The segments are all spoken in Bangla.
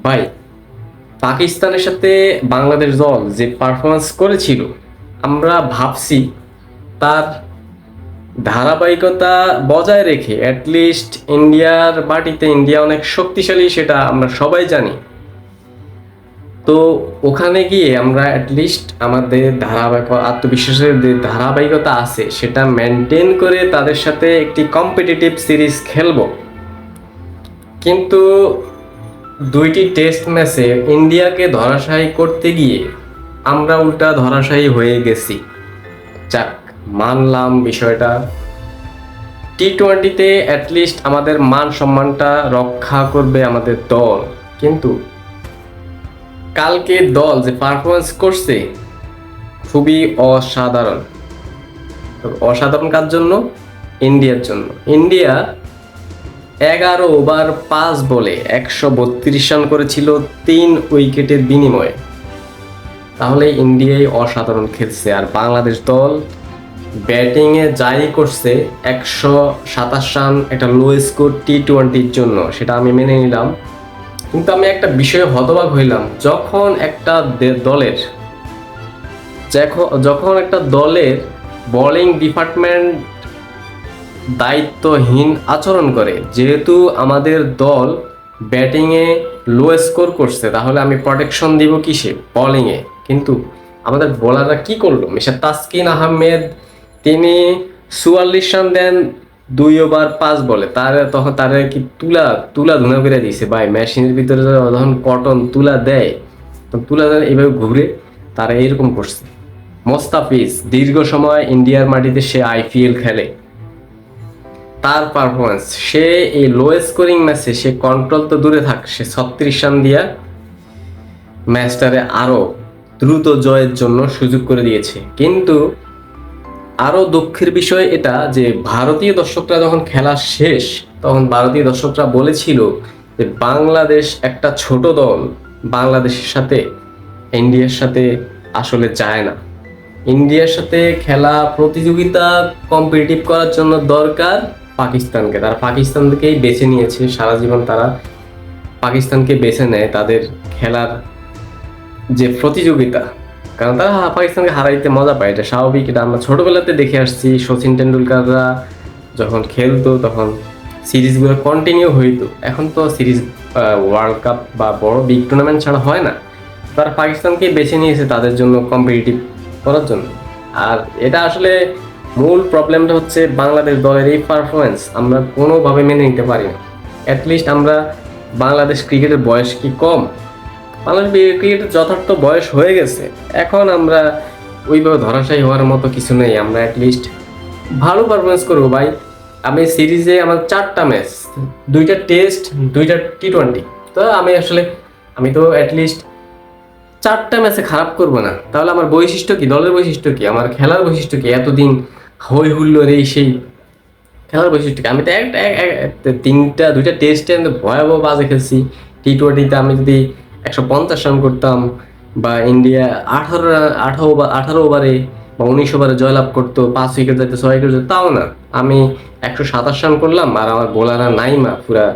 ভাই, পাকিস্তানের সাথে বাংলাদেশ দল যে পারফরমেন্স করেছিল, আমরা ভাবছি তার ধারাবাহিকতা বজায় রেখে অ্যাটলিস্ট ইন্ডিয়ার মাটিতে ইন্ডিয়া অনেক শক্তিশালী, সেটা আমরা সবাই জানি। তো ওখানে গিয়ে আমরা অ্যাটলিস্ট আমাদের আত্মবিশ্বাসের যে ধারাবাহিকতা আছে সেটা মেনটেন করে তাদের সাথে একটি কম্পিটিটিভ সিরিজ খেলবো। কিন্তু দুইটি টেস্ট ম্যাচে ইন্ডিয়াকে ধরাশায়ী করতে গিয়ে আমরা উল্টা ধরাশায়ী হয়ে গেছি। যাক, মানলাম বিষয়টা। টি-20তে অ্যাটলিস্ট আমাদের মান সম্মানটা রক্ষা করবে আমাদের দল, কিন্তু কালকে দল যে পারফরমেন্স করছে খুবই অসাধারণ। অসাধারণ কার জন্য? ইন্ডিয়ার জন্য। ইন্ডিয়া 11 ওভার 5 বলে 132 রান করেছিল 3 উইকেটের বিনিময়ে। তাহলে ইন্ডিয়াই অসাধারণ খেলছে, আর বাংলাদেশ দল ব্যাটিংয়ে যাই করছে 127 রান, একটা লো স্কোর টি-20-র জন্য, সেটা আমি মেনে নিলাম। কিন্তু আমি একটা বিষয়ে হতবাক হইলাম, যখন একটা দলের বোলিং ডিপার্টমেন্ট দায়িত্বহীন আচরণ করে। যেহেতু আমাদের দল ব্যাটিংয়ে লো স্কোর করছে, তাহলে আমি প্রোটেকশন দিব কিসে? বোলিংয়ে। কিন্তু আমাদের বোলাররা কি করলো? মিস্টার তাসকিন আহমেদ, তিনি 44 রান দেন 2 ওভার 5 বলে। তখন তারা কি তুলা তুলা ধুনা করে দিয়েছে ভাই। মেশিনের ভিতরে যখন কটন তুলা দেয়, তখন তুলা দেয় এইভাবে ঘুরে, তারা এরকম করছে। মোস্তাফিজ দীর্ঘ সময় ইন্ডিয়ার মাটিতে সে আইপিএল খেলে, তার পারফরমেন্স, সে এই লো স্কোরিং ম্যাচে সে কন্ট্রোল তো দূরে থাক, সে 36 রান দিয়া ম্যাচটারে আরো দ্রুত জয়ের জন্য সুযোগ করে দিয়েছে। কিন্তু আরো দুঃখের বিষয় এটা যে ভারতীয় দর্শকরা যখন খেলা শেষ, তখন ভারতীয় দর্শকরা বলেছিল যে বাংলাদেশ একটা ছোট দল, বাংলাদেশের সাথে ইন্ডিয়ার সাথে আসলে যায় না। ইন্ডিয়ার সাথে খেলা প্রতিযোগিতা কম্পিটিটিভ করার জন্য দরকার পাকিস্তানকে। তারা পাকিস্তানকেই বেছে নিয়েছে, সারা জীবন তারা পাকিস্তানকে বেছে নেয় তাদের খেলার যে প্রতিযোগিতা। কারণ তারা পাকিস্তানকে হারাইতে মজা পায়, এটা স্বাভাবিক। এটা আমরা ছোটবেলাতে দেখে আসছি। সচিন টেন্ডুলকাররা যখন খেলতো তখন সিরিজগুলো কন্টিনিউ হইতো। এখন তো সিরিজ ওয়ার্ল্ড কাপ বা বড় বিগ টুর্নামেন্ট ছাড়া হয় না। তারা পাকিস্তানকে বেছে নিয়েছে তাদের জন্য কম্পিটিটিভ করার জন্য। আর এটা আসলে মূল প্রবলেমটা হচ্ছে বাংলাদেশ দলের এই পারফরমেন্স আমরা কোনোভাবে মেনে নিতে পারি না। অ্যাটলিস্ট আমরা, বাংলাদেশ ক্রিকেটের বয়স কি কম? বাংলাদেশ ক্রিকেটের যথার্থ বয়স হয়ে গেছে। এখন আমরা ওইভাবে ধরাশায়ী হওয়ার মতো কিছু নেই। আমরা অ্যাটলিস্ট ভালো পারফরমেন্স করবো ভাই। আমি সিরিজে আমার 4টা ম্যাচ, 2টা টেস্ট, 2টা টি-20। তো আমি তো অ্যাটলিস্ট 4টা ম্যাচে খারাপ করবো না। তাহলে আমার বৈশিষ্ট্য কি? দলের বৈশিষ্ট্য কি? আমার খেলার বৈশিষ্ট্য কি? এতদিন হই হুল্লোর এই সেই খেলার বৈশিষ্ট্য কি? আমি তো 2টা টেস্টে ভয়াবহ বাজে খেলছি। টি-20তে আমি যদি 150 রান করতাম, বা ইন্ডিয়া 18 ওভারে বা 19 ওভারে জয়লাভ করতো, 5 উইকেট যেত, 6 উইকেট যেত, তাও না। আমি 127 রান করলাম, আর আমার বোলাররা নাইমা পুরা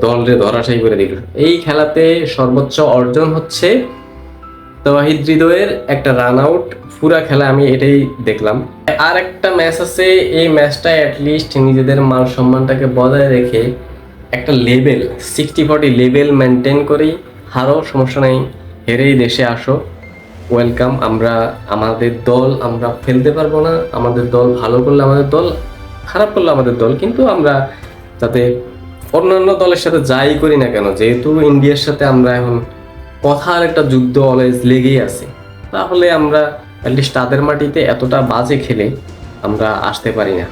দলরে ধরাশায়ী করে দিল। এই খেলাতে সর্বোচ্চ অর্জন হচ্ছে তৌহিদ হৃদয়ের একটা রান আউট। পুরা খেলা আমি এটাই দেখলাম। আর একটা ম্যাচ আছে, এই ম্যাচটা অ্যাটলিস্ট নিজেদের মান সম্মানটাকে বজায় রেখে একটা লেভেল 60-40 লেভেল মেনটেন করেই হারো, সমস্যা নাই, হেরেই দেশে আসো, ওয়েলকাম। আমাদের দল আমরা ফেলতে পারবো না। আমাদের দল ভালো করলে আমাদের দল, খারাপ করলে আমাদের দল, কিন্তু আমরা যাতে অন্যান্য দলের সাথে যাই করি না কেন, যেহেতু ইন্ডিয়ার সাথে আমরা এখন কথার একটা যুদ্ধ অলওয়েজ লেগেই আছে, তাহলে আমরা অ্যাটলিস্ট তাদের মাটিতে এতটা বাজে খেলে আমরা আসতে পারি না।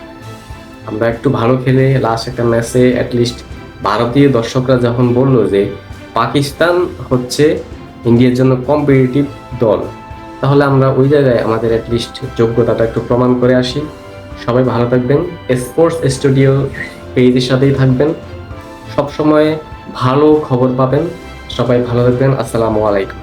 আমরা একটু ভালো খেলে লাস্ট একটা ম্যাচে অ্যাটলিস্ট ভারতীয় দর্শকরা যখন বললো যে পাকিস্তান হচ্ছে ইন্ডিয়ার জন্য কম্পিটিটিভ দল, তাহলে আমরা ওই জায়গায় আমাদের অ্যাটলিস্ট যোগ্যতাটা একটু প্রমাণ করে আসি। সবাই ভালো থাকবেন, স্পোর্টস স্টুডিও পেজের সাথেই থাকবেন, সবসময় ভালো খবর পাবেন। সবাই ভালো থাকবেন। আসসালামু আলাইকুম।